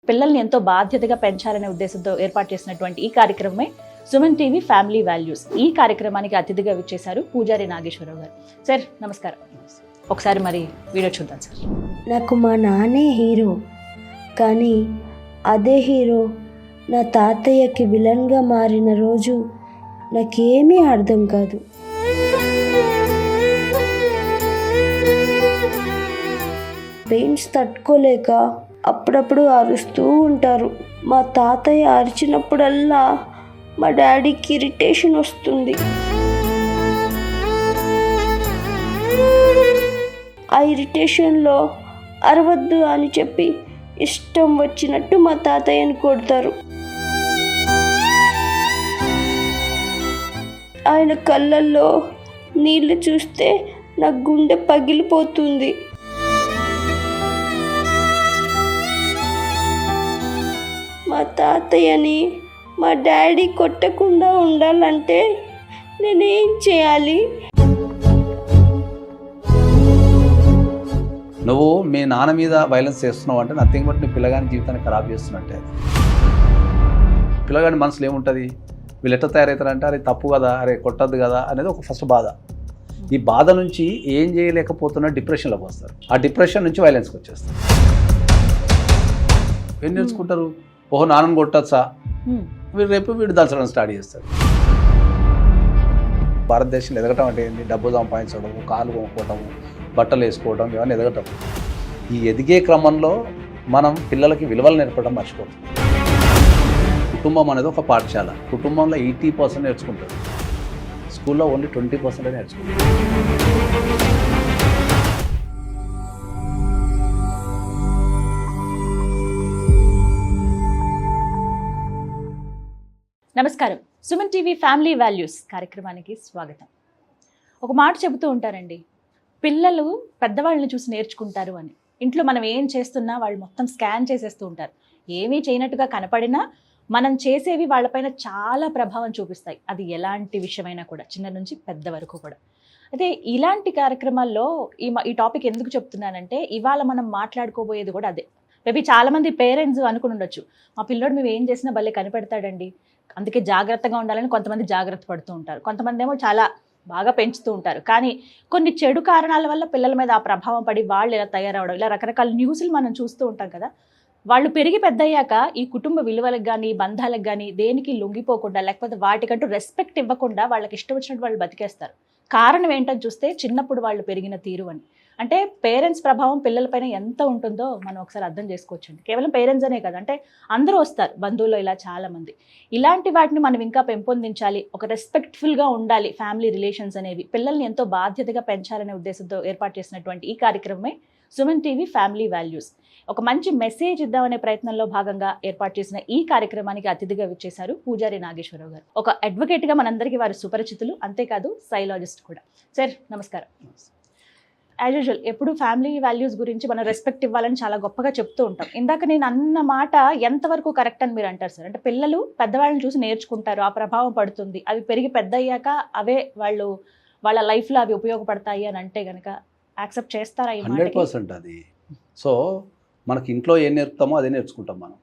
పిల్లల్ని ఎంతో బాధ్యతగా పెంచాలనే ఉద్దేశంతో ఏర్పాటు చేసినటువంటి ఈ కార్యక్రమమే సుమన్ టీవీ ఫ్యామిలీ వాల్యూస్. ఈ కార్యక్రమానికి అతిథిగా విచ్చేశారు పూజారి నాగేశ్వరరావు గారు. సార్ నమస్కారం. ఒకసారి మరి వీడియో చూద్దాం సార్. నాకు మా నాన్నే హీరో, కానీ అదే హీరో నా తాతయ్యకి విలన్గా మారిన రోజు నాకేమీ అర్థం కాదు. పెయిన్స్ తట్టుకోలేక అప్పుడప్పుడు అరుస్తూ ఉంటారు. మా తాతయ్య అరిచినప్పుడల్లా మా డాడీకి ఇరిటేషన్ వస్తుంది. ఆ ఇరిటేషన్లో అరవద్దు అని చెప్పి ఇష్టం వచ్చినట్టు మా తాతయ్యని కొడతారు. ఆయన కళ్ళల్లో నీళ్లు చూస్తే నా గుండె పగిలిపోతుంది. మా తాతయ్యని మా డాడీ కొట్టకుండా ఉండాలంటే నేనేం చేయాలి? నువ్వు మీ నాన్న మీద వైలెన్స్ చేస్తున్నావు అంటే నథింగ్ బట్ నీ పిల్లగాని జీవితాన్ని ఖరాబ్ చేస్తున్నట్టే. పిల్లగాని మనసులో ఏముంటుంది, వీళ్ళు ఎట్లా తయారవుతారంటే అరే తప్పు కదా, అరే కొట్టద్దు కదా అనేది ఒక ఫస్ట్ బాధ. ఈ బాధ నుంచి ఏం చేయలేకపోతున్నా డిప్రెషన్లోకి వస్తారు. ఆ డిప్రెషన్ నుంచి వైలెన్స్కి వచ్చేస్తారు. ఏం నేర్చుకుంటారు, ఓహో నాన్నని కొట్టచ్చా, వీడు రేపు వీడు దంచడం స్టార్ట్ చేస్తారు. భారతదేశంలో ఎదగటం అంటే ఏంటి, డబ్బు సంపాదించడం, కాలు కొనుక్కోవటము, బట్టలు వేసుకోవడం, ఇవన్నీ ఎదగటం. ఈ ఎదిగే క్రమంలో మనం పిల్లలకి విలువలు నేర్పడం మర్చిపోతాం. కుటుంబం అనేది ఒక పాఠశాల. కుటుంబంలో 80% నేర్చుకుంటారు, స్కూల్లో ఓన్లీ 20% నేర్చుకుంటారు. నమస్కారం. సుమన్ టీవీ ఫ్యామిలీ వాల్యూస్ కార్యక్రమానికి స్వాగతం. ఒక మాట చెబుతూ ఉంటారండి, పిల్లలు పెద్దవాళ్ళని చూసి నేర్చుకుంటారు అని. ఇంట్లో మనం ఏం చేస్తున్నా వాళ్ళు మొత్తం స్కాన్ చేసేస్తూ ఉంటారు. ఏమీ చేయనట్టుగా కనపడినా మనం చేసేవి వాళ్ళపైన చాలా ప్రభావం చూపిస్తాయి. అది ఎలాంటి విషయమైనా కూడా, చిన్న నుంచి పెద్ద వరకు కూడా. అయితే ఇలాంటి కార్యక్రమాల్లో ఈ టాపిక్ ఎందుకు చెప్తున్నానంటే, ఇవాళ మనం మాట్లాడుకోబోయేది కూడా అదే. మేబీ చాలామంది పేరెంట్స్ అనుకుని ఉండొచ్చు, మా పిల్లోడు మేము ఏం చేసినా భలే కనిపెడతాడండి, అందుకే జాగ్రత్తగా ఉండాలని కొంతమంది జాగ్రత్త పడుతూ ఉంటారు. కొంతమంది ఏమో చాలా బాగా పెంచుతూ ఉంటారు. కానీ కొన్ని చెడు కారణాల వల్ల పిల్లల మీద ఆ ప్రభావం పడి వాళ్ళు ఇలా తయారవడం, ఇలా రకరకాల న్యూస్లు మనం చూస్తూ ఉంటాం కదా. వాళ్ళు పెరిగి పెద్దయ్యాక ఈ కుటుంబ విలువలకు కానీ, బంధాలకు కానీ దేనికి లొంగిపోకుండా, లేకపోతే వాటికంటూ రెస్పెక్ట్ ఇవ్వకుండా వాళ్ళకి ఇష్టం వచ్చినట్టు వాళ్ళు బతికేస్తారు. కారణం ఏంటని చూస్తే చిన్నప్పుడు వాళ్ళు పెరిగిన తీరు అని. అంటే పేరెంట్స్ ప్రభావం పిల్లలపైన ఎంత ఉంటుందో మనం ఒకసారి అర్థం చేసుకోవచ్చండి. కేవలం పేరెంట్స్ అనే కదా, అంటే అందరూ వస్తారు బంధువుల్లో, ఇలా చాలామంది. ఇలాంటి వాటిని మనం ఇంకా పెంపొందించాలి, ఒక రెస్పెక్ట్ఫుల్గా ఉండాలి. ఫ్యామిలీ రిలేషన్స్ అనేవి పిల్లల్ని ఎంతో బాధ్యతగా పెంచాలనే ఉద్దేశంతో ఏర్పాటు చేసినటువంటి ఈ కార్యక్రమమే సుమన్ టీవీ ఫ్యామిలీ వాల్యూస్. ఒక మంచి మెసేజ్ ఇద్దామనే ప్రయత్నంలో భాగంగా ఏర్పాటు చేసిన ఈ కార్యక్రమానికి అతిథిగా విచ్చేశారు పూజారి నాగేశ్వరరావు గారు. ఒక అడ్వకేట్గా మనందరికీ వారు సుపరిచితులు, అంతేకాదు సైలాజిస్ట్ కూడా. సార్ నమస్కారం. యాజ్ యూజువల్ ఎప్పుడు ఫ్యామిలీ వాల్యూస్ గురించి మనం రెస్పెక్ట్ ఇవ్వాలని చాలా గొప్పగా చెప్తూ ఉంటాం. ఇందాక నేను అన్న మాట ఎంతవరకు కరెక్ట్ అని మీరు అంటారు సార్? అంటే పిల్లలు పెద్దవాళ్ళని చూసి నేర్చుకుంటారు, ఆ ప్రభావం పడుతుంది, అవి పెరిగి పెద్ద అయ్యాక అవే వాళ్ళ లైఫ్లో అవి ఉపయోగపడతాయి అని అంటే కనుక యాక్సెప్ట్ చేస్తారా? 100% అది. సో మనకి ఇంట్లో ఏం నేర్పుతామో అదే నేర్చుకుంటాం మనం.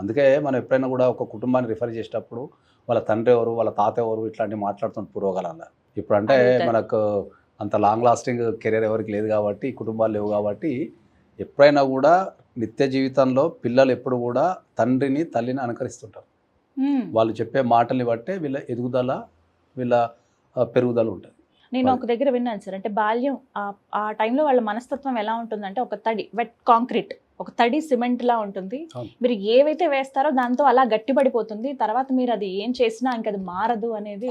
అందుకే మనం ఎప్పుడైనా కూడా ఒక కుటుంబాన్ని రిఫర్ చేసేటప్పుడు వాళ్ళ తండ్రి ఎవరు, వాళ్ళ తాత ఎవరు, ఇట్లాంటివి మాట్లాడుతున్న పూర్వకాలంలో. ఇప్పుడు అంటే మనకు అంత లాంగ్ లాస్టింగ్ కెరీర్ ఎవరికి లేదు కాబట్టి, కుటుంబాలు లేవు కాబట్టి, ఎప్పుడైనా కూడా నిత్య జీవితంలో పిల్లలు ఎప్పుడు కూడా తండ్రిని తల్లిని అనుకరిస్తుంటారు. వాళ్ళు చెప్పే మాటల్ని బట్టే వీళ్ళ ఎదుగుదల, వీళ్ళ పెరుగుదల ఉంటుంది. నేను ఒక దగ్గర విన్నాను సార్, అంటే బాల్యం ఆ టైంలో వాళ్ళ మనస్తత్వం ఎలా ఉంటుందంటే, ఒక తడి వెట్ కాంక్రీట్, ఒక తడి సిమెంట్ లా ఉంటుంది. మీరు ఏవైతే వేస్తారో దాంతో అలా గట్టిపడిపోతుంది, తర్వాత మీరు అది ఏం చేసినా ఇంకా అది మారదు అనేది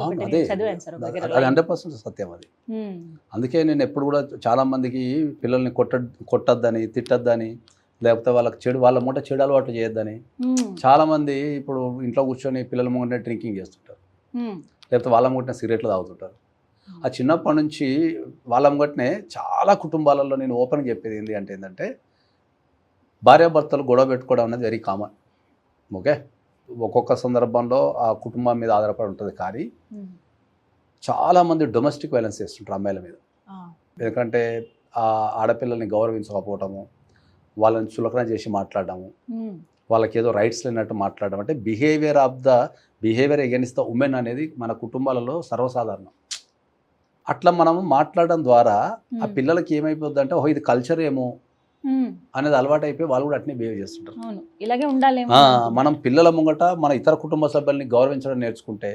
చదివాను సార్. 100% సత్యం అది. అందుకే నేను ఎప్పుడు కూడా చాలా మందికి పిల్లల్ని కొట్టద్దని, తిట్టద్దని, లేకపోతే వాళ్ళ మూట చెడు అలవాటు చేయొద్దని. చాలా మంది ఇప్పుడు ఇంట్లో కూర్చొని పిల్లల ముంగట డ్రింకింగ్ చేస్తుంటారు, లేకపోతే వాళ్ళ ముంగట సిగరెట్లు తాగుతుంటారు. ఆ చిన్నప్పటి నుంచి వాళ్ళ ముంగటనే చాలా కుటుంబాలలో నేను ఓపెన్గా చెప్పేది ఏంటంటే భార్యాభర్తలు గొడవ పెట్టుకోవడం అనేది వెరీ కామన్. ఓకే, ఒక్కొక్క సందర్భంలో ఆ కుటుంబం మీద ఆధారపడి ఉంటుంది. కానీ చాలామంది డొమెస్టిక్ వైలెన్స్ చేస్తుంటారు అమ్మాయిల మీద. ఎందుకంటే ఆ ఆడపిల్లల్ని గౌరవించకపోవటము, వాళ్ళని చులకన చేసి మాట్లాడడము, వాళ్ళకి ఏదో రైట్స్ లేనట్టు మాట్లాడడం, అంటే బిహేవియర్ ఎగెన్స్ట్ ద ఉమెన్ అనేది మన కుటుంబాలలో సర్వసాధారణం. అట్లా మనము మాట్లాడడం ద్వారా ఆ పిల్లలకి ఏమైపోద్ది అంటే ఓహో ఇది కల్చర్ ఏమో అనేది అలవాటు అయిపోయి వాళ్ళు కూడా అట్నే బిహేవ్ చేస్తుంటారు. ఇలాగే ఉండాలి. మనం పిల్లల ముంగట మన ఇతర కుటుంబ సభ్యుల్ని గౌరవించడం నేర్చుకుంటే,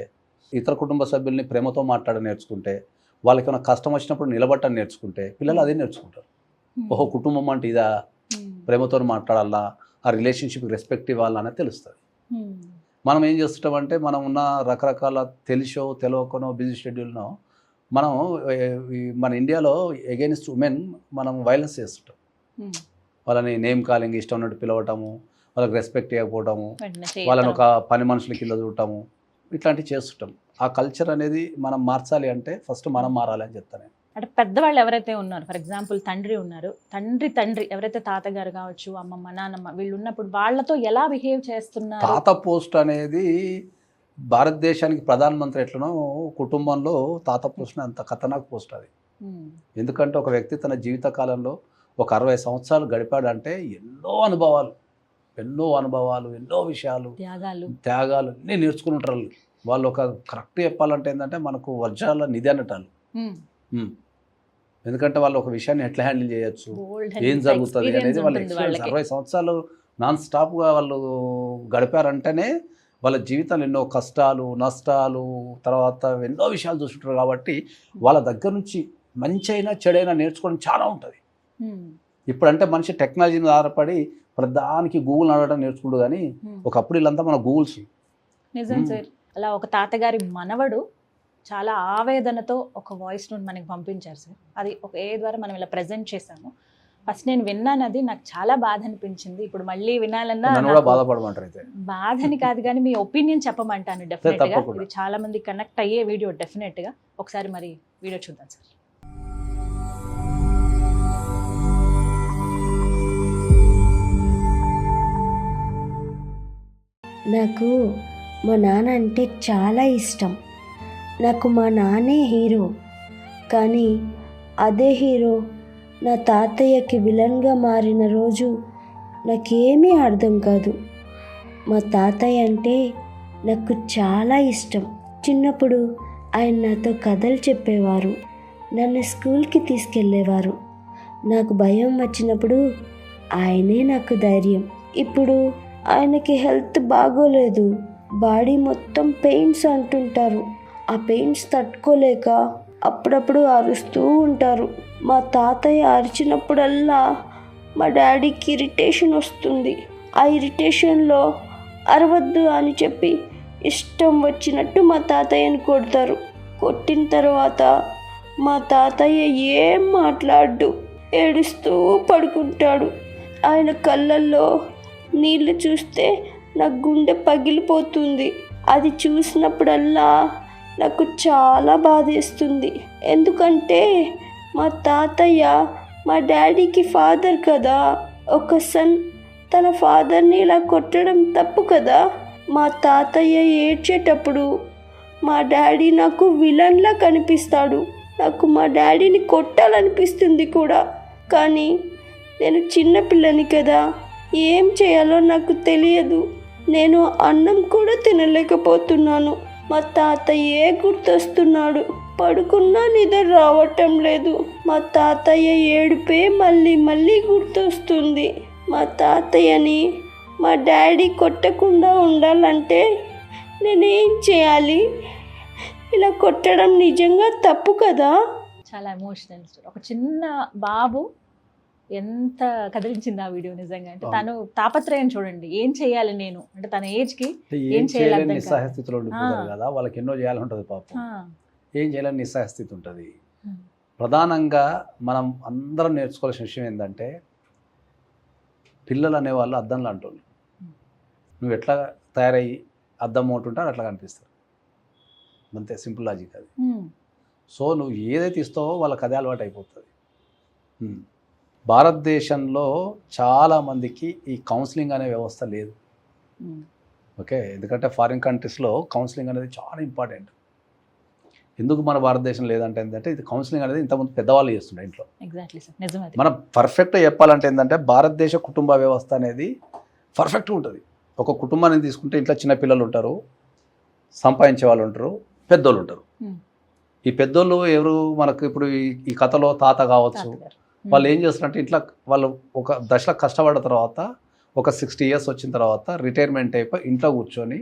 ఇతర కుటుంబ సభ్యుల్ని ప్రేమతో మాట్లాడడం నేర్చుకుంటే, వాళ్ళకి ఏమైనా కష్టం వచ్చినప్పుడు నిలబడటం నేర్చుకుంటే పిల్లలు అదే నేర్చుకుంటారు. ఓహో కుటుంబం అంటే ఇదా, ప్రేమతో మాట్లాడాలా, ఆ రిలేషన్షిప్ రెస్పెక్ట్ ఇవ్వాలా అనేది తెలుస్తుంది. మనం ఏం చేస్తుంటామంటే మనం ఉన్న రకరకాల తెలిసో తెలియకనో బిజీ షెడ్యూల్నో మనం మన ఇండియాలో ఎగెయిన్స్ట్ ఉమెన్ మనం వైలెన్స్ చేస్తుంటాం. వాళ్ళని నేమ్ కాలింగ్, ఇష్టం ఉన్నట్టు పిలవటము, వాళ్ళకి రెస్పెక్ట్ ఇవ్వకపోవటము, వాళ్ళని ఒక పని మనుషుల కింద చూడటము, ఇట్లాంటివి చేస్తుంటాం. ఆ కల్చర్ అనేది మనం మార్చాలి అంటే ఫస్ట్ మనం మారాలి అని చెప్తాను. అంటే పెద్దవాళ్ళు ఎవరైతే ఉన్నారు, ఫర్ ఎగ్జాంపుల్ తండ్రి ఉన్నారు, తండ్రి ఎవరైతే తాతగారు కావచ్చు, అమ్మమ్మ నాన్నమ్మ వీళ్ళు ఉన్నప్పుడు వాళ్ళతో ఎలా బిహేవ్ చేస్తున్నారు? తాత పోస్ట్ అనేది భారతదేశానికి ప్రధానమంత్రి ఎట్లనో కుటుంబంలో తాత పోస్ట్ అంత ఖతర్నాక్ పోస్ట్ అది. ఎందుకంటే ఒక వ్యక్తి తన జీవిత కాలంలో ఒక 60 సంవత్సరాలు గడిపాడంటే ఎన్నో అనుభవాలు, ఎన్నో విషయాలు, త్యాగాలు అన్నీ నేర్చుకుని ఉంటారు వాళ్ళు. ఒక కరెక్ట్ చెప్పాలంటే ఏంటంటే మనకు వజ్రాల నిధి అనటాలు. ఎందుకంటే వాళ్ళు ఒక విషయాన్ని ఎట్లా హ్యాండిల్ చేయొచ్చు, ఏం జరుగుతుంది అనేది వాళ్ళ ఎక్స్పీరియన్స్. 60 సంవత్సరాలు నాన్ స్టాప్గా వాళ్ళు గడిపారంటేనే వాళ్ళ జీవితంలో ఎన్నో కష్టాలు, నష్టాలు, తర్వాత ఎన్నో విషయాలు చూస్తుంటారు. కాబట్టి వాళ్ళ దగ్గర నుంచి మంచి అయినా చెడైనా నేర్చుకోవడం చాలా ఉంటుంది. ఇప్పుడంటే మనిషి టెక్నాలజీని ఆధారపడి ప్రధానికి గూగుల్ అడగడం నేర్చుకుంటూ, కానీ ఒకప్పుడు వీళ్ళంతా మన గూగుల్స్. నిజం సార్. అలా ఒక తాతగారి మనవడు చాలా ఆవేదనతో ఒక వాయిస్ నోట్ మనకి పంపించారు సార్. అది ఒక ద్వారా మనం ఇలా ప్రజెంట్ చేశాము. ఫస్ట్ నేను విన్నాను, అది నాకు చాలా బాధ అనిపించింది. ఇప్పుడు మళ్ళీ వినాలన్నా బాధపడమంటారు. అయితే బాధని కాదు కానీ మీ ఒపీనియన్ చెప్పమంటాను డెఫినెట్ గా. ఇది చాలా మంది కనెక్ట్ అయ్యే వీడియో డెఫినెట్ గా. ఒకసారి మరి వీడియో చూద్దాం సార్. నాకు మా నాన్న అంటే చాలా ఇష్టం. నాకు మా నాన్నే హీరో, కానీ అదే హీరో నా తాతయ్యకి విలన్గా మారిన రోజు నాకేమీ అర్థం కాదు. మా తాతయ్య అంటే నాకు చాలా ఇష్టం. చిన్నప్పుడు ఆయన నాతో కథలు చెప్పేవారు, నన్ను స్కూల్కి తీసుకెళ్ళేవారు. నాకు భయం వచ్చినప్పుడు ఆయనే నాకు ధైర్యం. ఇప్పుడు ఆయనకి హెల్త్ బాగోలేదు, బాడీ మొత్తం పెయిన్స్ అంటుంటారు. ఆ పెయిన్స్ తట్టుకోలేక అప్పుడప్పుడు అరుస్తూ ఉంటారు. మా తాతయ్య అరిచినప్పుడల్లా మా డాడీకి ఇరిటేషన్ వస్తుంది. ఆ ఇరిటేషన్లో అరవద్దు అని చెప్పి ఇష్టం వచ్చినట్టు మా తాతయ్యని కొడతారు. కొట్టిన తర్వాత మా తాతయ్య ఏం మాట్లాడు, ఏడుస్తూ పడుకుంటాడు. ఆయన కళ్ళల్లో నీళ్ళు చూస్తే నా గుండె పగిలిపోతుంది. అది చూసినప్పుడల్లా నాకు చాలా బాధేస్తుంది. ఎందుకంటే మా తాతయ్య మా డాడీకి ఫాదర్ కదా. ఒక సన్ తన ఫాదర్ని ఇలా కొట్టడం తప్పు కదా. మా తాతయ్య ఏడ్చేటప్పుడు మా డాడీ నాకు విలన్లా కనిపిస్తాడు. నాకు మా డాడీని కొట్టాలనిపిస్తుంది కూడా, కానీ నేను చిన్నపిల్లని కదా, ఏం చేయాలో నాకు తెలియదు. నేను అన్నం కూడా తినలేకపోతున్నాను. మా తాతయ్యే గుర్తొస్తున్నాడు. పడుకున్నా నిద్ర రావటం లేదు. మా తాతయ్య ఏడుపే మళ్ళీ గుర్తొస్తుంది. మా తాతయ్యని మా డాడీ కొట్టకుండా ఉండాలంటే నేనేం చేయాలి? ఇలా కొట్టడం నిజంగా తప్పు కదా. చాలా ఎమోషనల్ స్టోరీ. ఒక చిన్న బాబు ఎంత కదిలించింది ఆ వీడియో నిజంగా. అంటే తను తాపత్రయం చూడండి, ఏం చేయాలి నేను అంటే తన ఏజ్ కి ఏం చేయాలి నిస్సహాయస్థితిలో ఉండిపోతారు కదా, వాళ్ళకి ఎన్నో చేయాలంటుంది పాపం. ఏం చేయాలని నిస్సహాయస్థితి ఉంటుంది. ప్రధానంగా మనం అందరం నేర్చుకోవాల్సిన విషయం ఏంటంటే, పిల్లలు అనేవాళ్ళు అద్దం లాంటి వాళ్ళు. నువ్వు ఎట్లా తయారయ్యి అద్దం ఉంటుంటారు అట్లా కనిపిస్తారు, అంతే. సింపుల్ లాజిక్ అది. సో నువ్వు ఏదైతే ఇస్తావో వాళ్ళకి అదే అలవాటు అయిపోతుంది. భారతదేశంలో చాలామందికి ఈ కౌన్సిలింగ్ అనే వ్యవస్థ లేదు. ఓకే, ఎందుకంటే ఫారిన్ కంట్రీస్లో కౌన్సిలింగ్ అనేది చాలా ఇంపార్టెంట్. ఎందుకు మన భారతదేశం లేదంటే ఏంటంటే, ఇది కౌన్సిలింగ్ అనేది ఇంతకుముందు పెద్దవాళ్ళు చేస్తుండే ఇంట్లో. ఎగ్జాక్ట్లీ సార్, నిజం అది. మనం పర్ఫెక్ట్గా చెప్పాలంటే ఏంటంటే భారతదేశ కుటుంబ వ్యవస్థ అనేది పర్ఫెక్ట్గా ఉంటుంది. ఒక కుటుంబాన్ని తీసుకుంటే ఇంట్లో చిన్న పిల్లలు ఉంటారు, సంపాదించే వాళ్ళు ఉంటారు, పెద్దోళ్ళు ఉంటారు. Hmm. ఈ పెద్దోళ్ళు ఎవరు మనకు ఇప్పుడు ఈ కథలో తాత కావచ్చు, తాతగారు. వాళ్ళు ఏం చేస్తారంటే ఇంట్లో వాళ్ళు ఒక దశలో కష్టపడ్డ తర్వాత ఒక 60 years వచ్చిన తర్వాత రిటైర్మెంట్ అయిపోయి ఇంట్లో కూర్చొని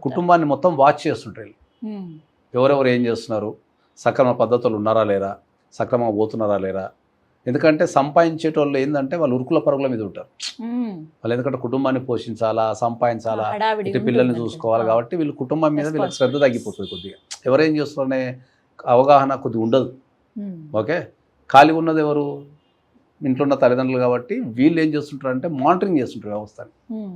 కుటుంబాన్ని మొత్తం వాచ్ చేస్తుంటారు. Hmm. ఎవరెవరు ఏం చేస్తున్నారు, సక్రమ పద్ధతులు ఉన్నారా లేరా, సక్రమంగా పోతున్నారా లేరా. ఎందుకంటే సంపాదించేటోళ్ళు ఏంటంటే వాళ్ళు ఉరుకుల పరుగుల మీద ఉంటారు. Hmm. వాళ్ళు ఎందుకంటే కుటుంబాన్ని పోషించాలా, సంపాదించాలా, హడావిడి ఇటు పిల్లల్ని ఉంటుంది. చూసుకోవాలి ఆ. కాబట్టి వీళ్ళు కుటుంబం మీద వీళ్ళకి శ్రద్ధ తగ్గిపోతుంది కొద్దిగా. ఎవరేం చేస్తున్నారనే అవగాహన కొద్దిగా ఉండదు. Hmm. ఓకే, ఖాళీ ఉన్నది ఎవరు, ఇంట్లో ఉన్న తల్లిదండ్రులు. కాబట్టి వీళ్ళు ఏం చేస్తుంటారు అంటే మానిటరింగ్ చేస్తుంటారు వ్యవస్థని. Hmm.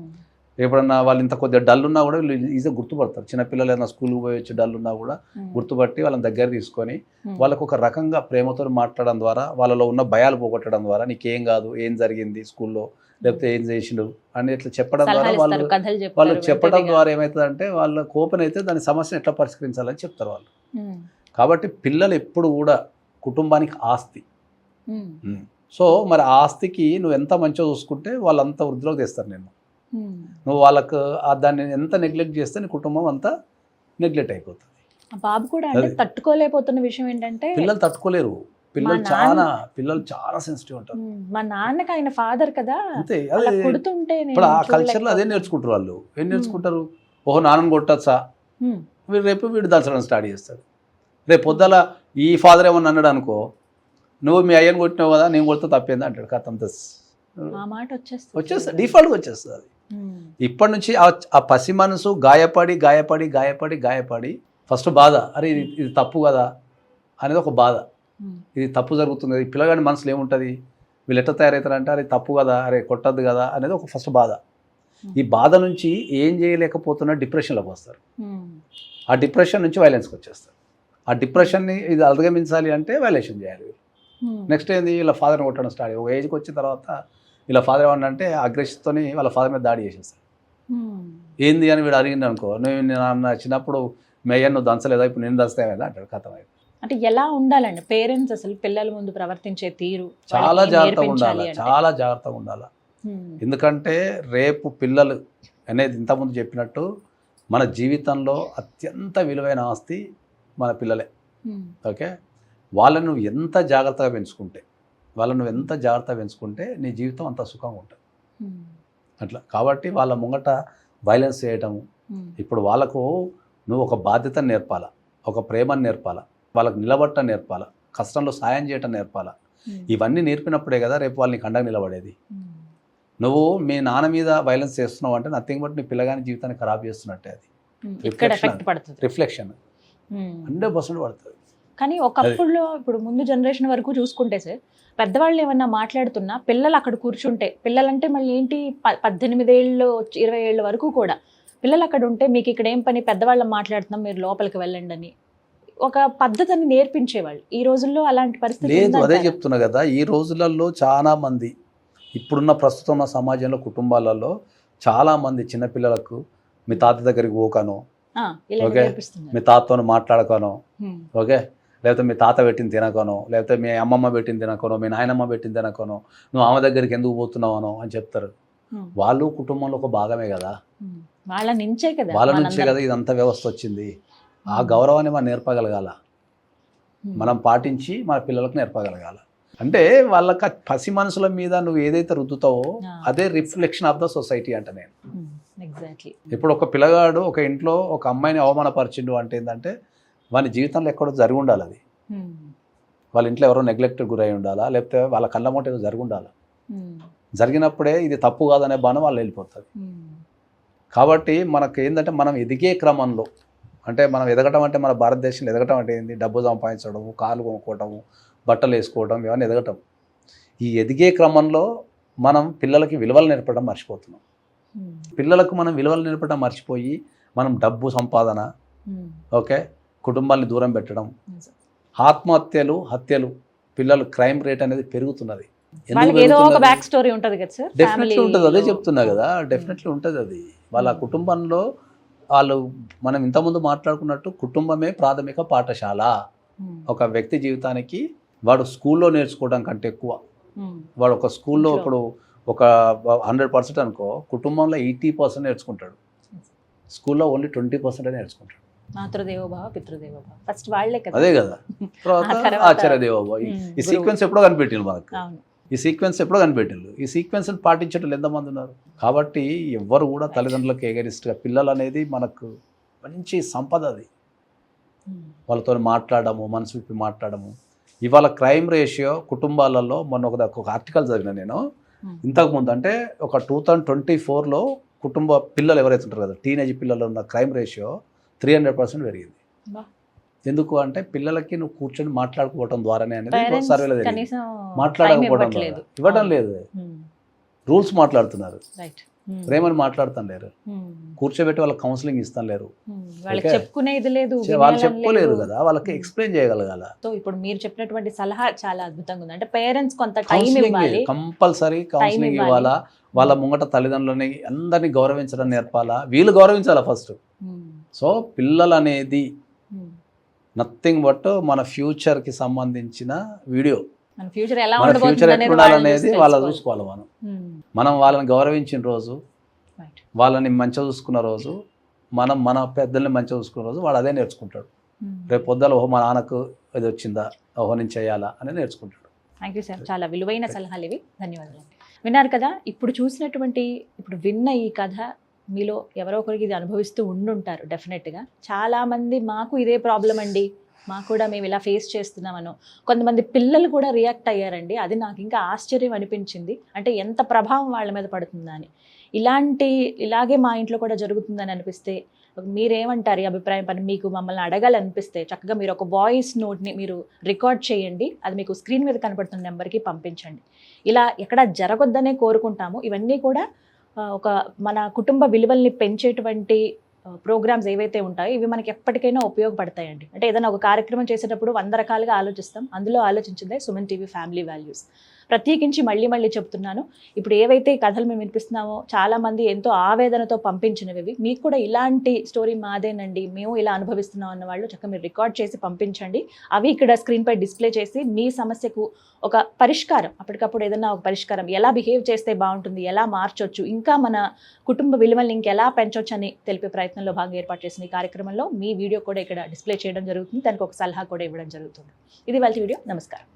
ఎప్పుడన్నా వాళ్ళు ఇంత కొద్దిగా డల్ ఉన్నా కూడా వీళ్ళు ఈజీగా గుర్తుపడతారు. చిన్నపిల్లలు ఏదైనా స్కూల్కి పోయి వచ్చి డల్ ఉన్నా కూడా Hmm. గుర్తుపట్టి వాళ్ళని దగ్గర తీసుకొని Hmm. వాళ్ళకు ఒక రకంగా ప్రేమతో మాట్లాడడం ద్వారా, వాళ్ళలో ఉన్న భయాలు పోగొట్టడం ద్వారా, నీకేం కాదు, ఏం జరిగింది స్కూల్లో, లేకపోతే ఏం చేసిండు అని ఇట్లా చెప్పడం ద్వారా సలహాలు వాళ్ళు ఇస్తారు, కథలు చెప్తారు, వాళ్ళు చెప్పడం వెంటనే. ద్వారా ఏమవుతుందంటే వాళ్ళ ఓపెన్ అయితే దాని సమస్యను ఎట్లా పరిష్కరించాలని చెప్తారు వాళ్ళు. Hmm. కాబట్టి పిల్లలు ఎప్పుడు కూడా కుటుంబానికి ఆస్తి. Hmm. సో మరి ఆ ఆస్తికి నువ్వు ఎంత మంచిగా చూసుకుంటే వాళ్ళంత వృద్ధిలోకి తెస్తారు నేను. Hmm. నువ్వు వాళ్ళకు దాన్ని ఎంత నెగ్లెక్ట్ చేస్తే నీ కుటుంబం అంతా నెగ్లెక్ట్ అయిపోతుంది. ఆ బాబు కూడా అంటే అది. తట్టుకోలేకపోతున్న విషయం ఏంటంటే పిల్లలు తట్టుకోలేరు. మా పిల్లలు చాలా సెన్సిటివ్ ఉంటారు. మా నాన్నకి ఆయన ఫాదర్ కదా, అంతే. అలా అదే కొడుతుంటే నేను ఇప్పుడు ఆ కల్చర్లో అదే చూడలేకపోతున్నా. నేర్చుకుంటారు వాళ్ళు. ఏం నేర్చుకుంటారు, ఓహో నాన్నని కొట్టచ్చా, Hmm. వీడు దలచడం స్టార్ట్ చేస్తాడు. రేపు పొద్దుల ఈ ఫాదర్ ఏమన్నా అన్నాడు అనుకో, నువ్వు మీ అయ్యని కొట్టినావు కదా, నేను కొడితే తప్పేంది అంటాడు. కథం ఆ మాట వచ్చేస్తుంది. వచ్చేస్తుంది, డిఫాల్ట్గా వచ్చేస్తుంది అది. Hmm. ఇప్పటి నుంచి ఆ పసి మనసు గాయపడి గాయపడి గాయపడి గాయపడి ఫస్ట్ బాధ, అరే ఇది తప్పు కదా అనేది ఒక బాధ. Hmm. ఇది తప్పు జరుగుతుంది, ఈ పిల్లగాడి మనసులో ఏముంటుంది, వీళ్ళు ఎట్లా తయారవుతారంటే అరే తప్పు కదా, అరే కొట్టద్దు కదా అనేది ఒక ఫస్ట్ బాధ. ఈ బాధ నుంచి ఏం చేయలేకపోతున్న డిప్రెషన్లోకి వస్తారు. Hmm. ఆ డిప్రెషన్ నుంచి వైలెన్స్కి వచ్చేస్తారు. ఆ డిప్రెషన్ని ఇది అధిగమించాలి అంటే వైలేషన్ చేయాలి. Hmm. నెక్స్ట్ ఏంది, వీళ్ళ ఫాదర్ని కొట్టడం స్టార్ట్. ఒక ఏజ్కి వచ్చిన తర్వాత వీళ్ళ ఫాదర్ ఏమన్నా అంటే అగ్రెషన్తో వాళ్ళ ఫాదర్ మీద దాడి చేసేస్తారు. Hmm. ఏంది అని వీడు అడిగింది అనుకో, నా చిన్నప్పుడు మీ అయ్యను నువ్వు దంచలేదా, ఇప్పుడు నేను దంచుతా కదా అంటాడు. కథం అయితే అంటే ఎలా ఉండాలండి పేరెంట్స్ అసలు పిల్లల ముందు ప్రవర్తించే తీరు, చాలా వాళ్ళకి జాగ్రత్తగా నేర్పించాలి ఉండాలి, అంటే? చాలా జాగ్రత్తగా ఉండాలి. Hmm. ఎందుకంటే రేపు పిల్లలు అనేది ఇంతకుముందు చెప్పినట్టు మన జీవితంలో అత్యంత విలువైన ఆస్తి మన పిల్లలే. Hmm. ఓకే, వాళ్ళను నువ్వు ఎంత జాగ్రత్తగా పెంచుకుంటే నీ జీవితం అంత సుఖంగా ఉంటుంది. Hmm. అట్లా కాబట్టి వాళ్ళ ముంగట వైలెన్స్ చేయటము, Hmm. ఇప్పుడు వాళ్ళకు నువ్వు ఒక బాధ్యతను నేర్పాలా, ఒక ప్రేమను నేర్పాలా, వాళ్ళకు నిలబడటం నేర్పాలా, కష్టంలో సాయం చేయటం నేర్పాలా. Hmm. ఇవన్నీ నేర్పినప్పుడే కదా రేపు వాళ్ళు నీకు అండగా నిలబడేది. Hmm. నువ్వు మీ నాన్న మీద వైలెన్స్ చేస్తున్నావు అంటే నథింగ్ బట్ నీ పిల్లగాని జీవితాన్ని ఖరాబ్ చేస్తున్నట్టే. అది Hmm. ఇక్కడ Reflection. ఎఫెక్ట్ పడుతుంది. Reflection Hmm. 100% పడుతుంది. కానీ ఒకప్పుడులో ఇప్పుడు ముందు జనరేషన్ వరకు చూసుకుంటే సార్, పెద్దవాళ్ళు ఏమన్నా మాట్లాడుతున్నా పిల్లలు అక్కడ కూర్చుంటే, పిల్లలంటే మళ్ళీ ఏంటి 18 ఏళ్ళు 20 ఏళ్ళ వరకు కూడా పిల్లలు అక్కడ ఉంటే మీకు ఇక్కడ ఏం పని, పెద్దవాళ్ళం మాట్లాడుతున్నాం మీరు లోపలికి వెళ్ళండి అని ఒక పద్ధతిని నేర్పించేవాళ్ళు. ఈ రోజుల్లో అలాంటి పరిస్థితి లేదు, అదే ఉందంటారా? చెప్తున్నా కదా. ఈ రోజులలో చాలా మంది ఇప్పుడున్న ప్రస్తుతం ఉన్న సమాజంలో కుటుంబాలలో చాలా మంది చిన్నపిల్లలకు మీ తాత దగ్గరికి పోకనో, ఆ, ఇలాంటి ఓకే, నేర్పిస్తున్నారు. మీ తాతతో మాట్లాడకనో, Hmm. ఓకే, లేకపోతే మీ తాత పెట్టింది తినకనో, లేకపోతే మీ అమ్మమ్మ పెట్టింది తినకనో, మీ నాయనమ్మ పెట్టింది తినకనో, నువ్వు ఆమె దగ్గరికి ఎందుకు పోతున్నావనో అని చెప్తారు. Hmm. వాళ్ళు కుటుంబంలో ఒక భాగమే కదా, Hmm. వాళ్ళ నుంచే కదా వాళ్ళ నుంచే మనందరం. కదా ఇదంతా వ్యవస్థ వచ్చింది. ఆ గౌరవాన్ని మనం నేర్పగలగాల, Hmm. మనం పాటించి మన పిల్లలకు నేర్పగలగాల. అంటే వాళ్ళకి పసి మనసుల మీద నువ్వు ఏదైతే రుద్దుతావో అదే రిఫ్లెక్షన్ ఆఫ్ ద సొసైటీ అంట నేను. ఎగ్జాక్ట్లీ. ఇప్పుడు ఒక పిల్లగాడు ఒక ఇంట్లో ఒక అమ్మాయిని అవమానపరిచిండు అంటే ఏంటంటే వాని జీవితంలో ఎక్కడో జరిగి ఉండాలి. అది వాళ్ళ ఇంట్లో ఎవరో నెగ్లెక్ట్ గురై ఉండాలా, లేకపోతే వాళ్ళ కళ్ళ మూట ఏదో జరిగి ఉండాలి. జరిగినప్పుడే ఇది తప్పు కాదనే బాణం వాళ్ళు వెళ్ళిపోతుంది. కాబట్టి మనకు ఏంటంటే మనం ఎదిగే క్రమంలో, అంటే మనం ఎదగటం అంటే మన భారతదేశంలో ఎదగటం అంటే ఏంది, డబ్బు సంపాదించడము, కార్లు కొనుక్కోవటము, బట్టలు వేసుకోవడం, ఇవన్నీ ఎదగటం. ఈ ఎదిగే క్రమంలో మనం పిల్లలకి విలువలు నేర్పడం మర్చిపోతున్నాం. పిల్లలకు మనం విలువలు నేర్పడం మర్చిపోయి మనం డబ్బు సంపాదన, ఓకే, కుటుంబాన్ని దూరం పెట్టడం, ఆత్మహత్యలు, హత్యలు, పిల్లలు క్రైమ్ రేట్ అనేది పెరుగుతున్నది. ఏదో ఒక బ్యాక్ స్టోరీ ఉంటుంది కదా సార్. డెఫినెట్లీ ఉంటుంది, అదే చెప్తున్నా కదా, డెఫినెట్లీ ఉంటుంది అది. వాళ్ళ కుటుంబంలో వాళ్ళు, మనం ఇంతకుముందు మాట్లాడుకున్నట్టు కుటుంబమే ప్రాథమిక పాఠశాల ఒక వ్యక్తి జీవితానికి. వాడు స్కూల్లో నేర్చుకోవడం కంటే ఎక్కువ వాడు ఒక స్కూల్లో ఇంట్లో. ఇప్పుడు ఒక 100% అనుకో, కుటుంబంలో 80% నేర్చుకుంటాడు, స్కూల్లో ఓన్లీ 20% నేర్చుకుంటాడు. మాతృదేవోభావ పితృదేవోభావ ఫస్ట్ వాళ్ళే కదా. అదే కదా. తర్వాత ఆ తర్వాత ఆచార్య దేవోభవ. ఈ గురువు. సీక్వెన్స్ ఎప్పుడో కనిపెట్టిండు మనకు. అవును. ఈ సీక్వెన్స్ ఎప్పుడో కనిపెట్టిండు. ఈ సీక్వెన్స్ని పాటించేటోళ్ళు ఎంతమంది ఉన్నారు? కాబట్టి ఎవ్వరు కూడా తల్లిదండ్రులకు ఎగరిస్ట్గా, పిల్లలు అనేది మనకు మంచి సంపద. అది వాళ్ళతో మాట్లాడము, మనసు విప్పి మాట్లాడము. ఇవాళ క్రైమ్ రేషియో కుటుంబాలలో మొన్న ఒక ఆర్టికల్ చదివిన నేను ఇంతకుముందు, అంటే ఒక 2024లో కుటుంబ పిల్లలు ఎవరైతే ఉంటారు కదా, టీనేజ్ పిల్లలు ఉన్న క్రైమ్ రేషియో 300% పెరిగింది. బా. ఎందుకు అంటే పిల్లలకి నువ్వు కూర్చొని మాట్లాడుకోవడం ద్వారానే అనేది Parents సర్వేలో తెలియదు. కనీసం మాట్లాడకపోవడం time ఇవ్వట్లేదు. ఇవ్వడం లేదు. రూల్స్ మాట్లాడుతున్నారు, రైట్. ప్రేమని మాట్లాడుతాను లేరు, కూర్చోబెట్టి వాళ్ళకి కౌన్సిలింగ్ ఇస్తాను లేరు, వాళ్ళకి Okay. చెప్పుకునేది లేదు, వాళ్ళు వినేయాలని చెప్పుకోలేరు లేదు. కదా, వాళ్ళకి ఎక్స్ప్లెయిన్ చేయగలగాల. సో ఇప్పుడు మీరు చెప్పినటువంటి సలహా చాలా అద్భుతంగా ఉంది. అంటే పేరెంట్స్ కొంత టైం ఇవ్వాలి. కంపల్సరీ కౌన్సిలింగ్ ఇవ్వాలి. ఇవ్వాలా, వాళ్ళ ముంగట తల్లిదండ్రులని అందరినీ గౌరవించడం నేర్పాలా, వీళ్ళు గౌరవించాలా ఫస్ట్. సో పిల్లలు అనేది నథింగ్ బట్ మన ఫ్యూచర్కి సంబంధించిన వీడియో. మన ఫ్యూచర్ ఎలా మన ఫ్యూచర్ ఉండబోతుంది ఎట్లా ఉండాలనేది వాళ్ళ చూసుకోవాలి. మనం వాళ్ళని గౌరవించిన రోజు, వాళ్ళని మంచిగా చూసుకున్న రోజు, మన పెద్దల్ని మంచిగా చూసుకున్న రోజు వాడు అదే నేర్చుకుంటాడు. రేపు పొద్దుల ఓహో మా నాన్నకు ఇది వచ్చిందా, ఓహో నేను చేయాలా అని నేర్చుకుంటాడు. థ్యాంక్ యూ సార్, చాలా విలువైన సలహాలు ఇవి. ధన్యవాదాలు. విన్నారు కదా, ఇప్పుడు విన్న ఈ కథ మీలో ఎవరో ఒకరికి ఇది అనుభవిస్తూ ఉండుంటారు డెఫినెట్గా. చాలామంది మాకు ఇదే ప్రాబ్లం అండి, మాకు కూడా మేము ఇలా ఫేస్ చేస్తున్నామనో, కొంతమంది పిల్లలు కూడా రియాక్ట్ అయ్యారండి. అది నాకు ఇంకా ఆశ్చర్యం అనిపించింది. అంటే ఎంత ప్రభావం వాళ్ళ మీద పడుతుందా అని. ఇలాగే మా ఇంట్లో కూడా జరుగుతుందని అనిపిస్తే మీరేమంటారు ఈ అభిప్రాయం పని? మీకు మమ్మల్ని అడగాలనిపిస్తే చక్కగా మీరు ఒక వాయిస్ నోట్ని మీరు రికార్డ్ చేయండి, అది మీకు స్క్రీన్ మీద కనపడుతున్న నెంబర్కి పంపించండి. ఇలా ఎక్కడ జరగొద్దనే కోరుకుంటాము. ఇవన్నీ కూడా ఒక మన కుటుంబ విలువల్ని పెంచేటువంటి ప్రోగ్రామ్స్ ఏవైతే ఉంటాయో ఇవి మనకి ఎప్పటికైనా ఉపయోగపడతాయండి. అంటే ఏదైనా ఒక కార్యక్రమం చేసేటప్పుడు 100 రకాలుగా ఆలోచిస్తాం, అందులో ఆలోచించిందే సుమన్ టీవీ ఫ్యామిలీ వాల్యూస్. ప్రత్యేకించి మళ్ళీ చెప్తున్నాను, ఇప్పుడు ఏవైతే కథలు మేము వినిపిస్తున్నామో చాలామంది ఎంతో ఆవేదనతో పంపించినవి. మీకు కూడా ఇలాంటి స్టోరీ మాదేనండి, మేము ఇలా అనుభవిస్తున్నాం అన్న వాళ్ళు చక్కగా మీరు రికార్డ్ చేసి పంపించండి. అవి ఇక్కడ స్క్రీన్పై డిస్ప్లే చేసి మీ సమస్యకు ఒక పరిష్కారం, అప్పటికప్పుడు ఏదైనా ఒక పరిష్కారం, ఎలా బిహేవ్ చేస్తే బాగుంటుంది, ఎలా మార్చొచ్చు, ఇంకా మన కుటుంబ విలువల్ని ఇంకెలా పెంచొచ్చు అని తెలిపే ప్రయత్నంలో భాగంగా ఏర్పాటు చేసిన ఈ కార్యక్రమంలో మీ వీడియో కూడా ఇక్కడ డిస్ప్లే చేయడం జరుగుతుంది. దానికి ఒక సలహా కూడా ఇవ్వడం జరుగుతుంది. ఇది వాళ్ళ వీడియో. నమస్కారం.